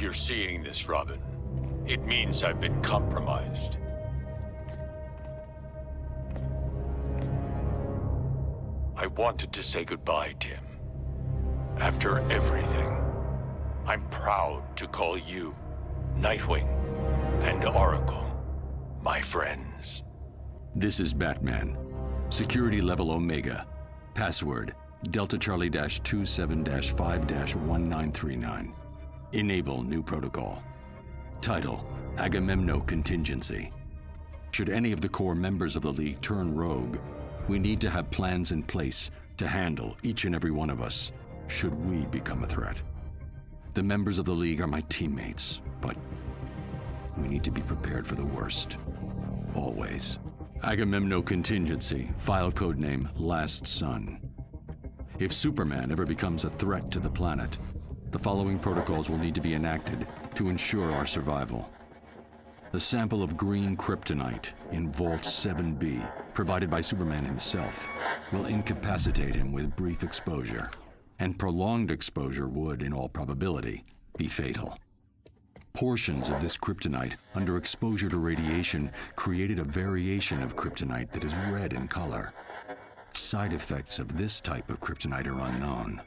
you're seeing this, Robin, it means I've been compromised. I wanted to say goodbye, Tim. After everything, I'm proud to call you, Nightwing, and Oracle, my friends. This is Batman. Security level Omega. Password, Delta Charlie-27-5-1939. Enable new protocol. Title, Agamemno Contingency. Should any of the core members of the League turn rogue, we need to have plans in place to handle each and every one of us, should we become a threat. The members of the League are my teammates, but we need to be prepared for the worst. Always. Agamemno Contingency, file codename Last Son. If Superman ever becomes a threat to the planet, the following protocols will need to be enacted to ensure our survival. The sample of green kryptonite in Vault 7B, provided by Superman himself, will incapacitate him with brief exposure, and prolonged exposure would, in all probability, be fatal. Portions of this kryptonite, under exposure to radiation, created a variation of kryptonite that is red in color. Side effects of this type of kryptonite are unknown.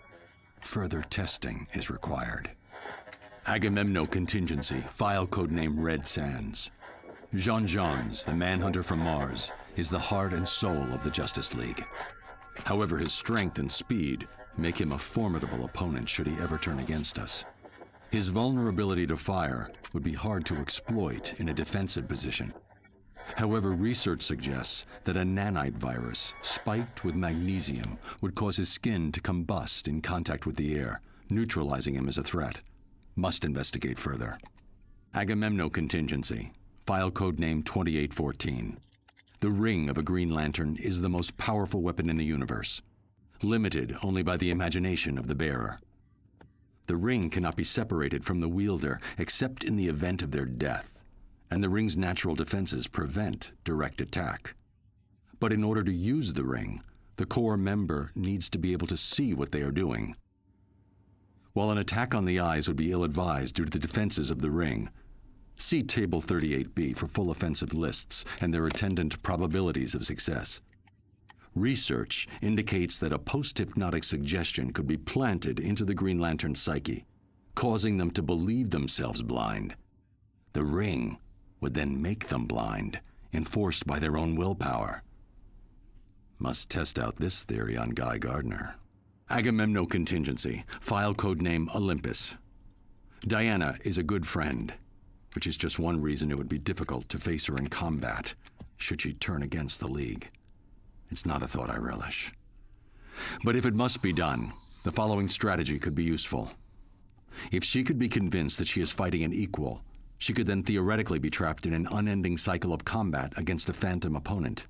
Further testing is required. Agamemno Contingency, file codename Red Sands. Jean Johns, the Manhunter from Mars, is the heart and soul of the Justice League. However, his strength and speed make him a formidable opponent should he ever turn against us. His vulnerability to fire would be hard to exploit in a defensive position. However, research suggests that a nanite virus spiked with magnesium would cause his skin to combust in contact with the air, neutralizing him as a threat. Must investigate further. Agamemno Contingency, file codename 2814. The ring of a Green Lantern is the most powerful weapon in the universe, limited only by the imagination of the bearer. The ring cannot be separated from the wielder except in the event of their death, and the ring's natural defenses prevent direct attack. But in order to use the ring, the core member needs to be able to see what they are doing. While an attack on the eyes would be ill-advised due to the defenses of the ring, see Table 38B for full offensive lists and their attendant probabilities of success. Research indicates that a post-hypnotic suggestion could be planted into the Green Lantern's psyche, causing them to believe themselves blind. The ring would then make them blind, enforced by their own willpower. Must test out this theory on Guy Gardner. Agamemno Contingency, file codename Olympus. Diana is a good friend, which is just one reason it would be difficult to face her in combat, should she turn against the League. It's not a thought I relish. But if it must be done, the following strategy could be useful. If she could be convinced that she is fighting an equal, she could then theoretically be trapped in an unending cycle of combat against a phantom opponent.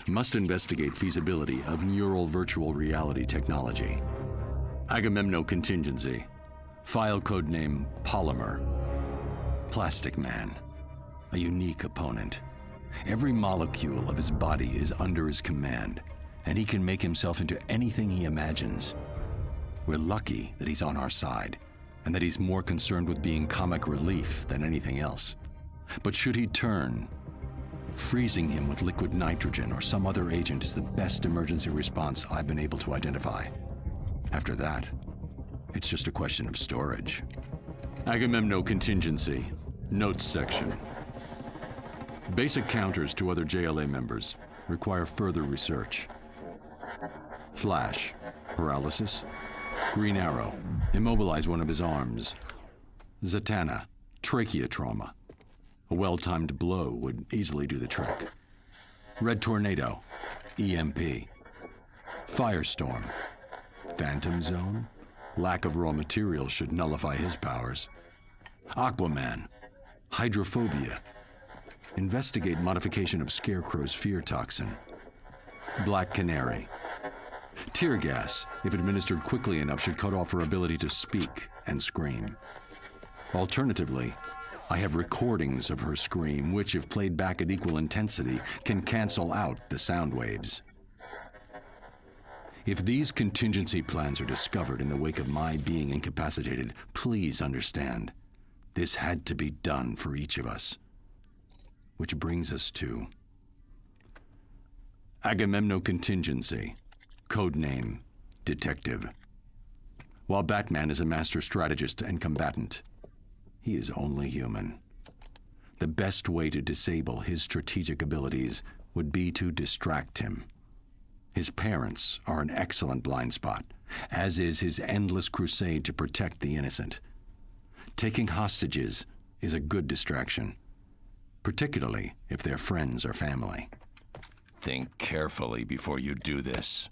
Must investigate feasibility of neural virtual reality technology. Agamemno Contingency, file codename Polymer. Plastic Man, a unique opponent. Every molecule of his body is under his command, and he can make himself into anything he imagines. We're lucky that he's on our side, and that he's more concerned with being comic relief than anything else. But should he turn, freezing him with liquid nitrogen or some other agent is the best emergency response I've been able to identify. After that, it's just a question of storage. Agamemno Contingency, Notes section. Basic counters to other JLA members require further research. Flash, paralysis. Green Arrow, immobilize one of his arms. Zatanna, trachea trauma. A well-timed blow would easily do the trick. Red Tornado, EMP. Firestorm, Phantom Zone. Lack of raw materials should nullify his powers. Aquaman, hydrophobia. Investigate modification of Scarecrow's fear toxin. Black Canary. Tear gas, if administered quickly enough, should cut off her ability to speak and scream. Alternatively, I have recordings of her scream, which, if played back at equal intensity, can cancel out the sound waves. If these contingency plans are discovered in the wake of my being incapacitated, please understand, This had to be done for each of us. Which brings us to Agamemno Contingency, codename Detective. While Batman is a master strategist and combatant, he is only human. The best way to disable his strategic abilities would be to distract him. His parents are an excellent blind spot, as is his endless crusade to protect the innocent. Taking hostages is a good distraction, particularly if they're friends or family. Think carefully before you do this.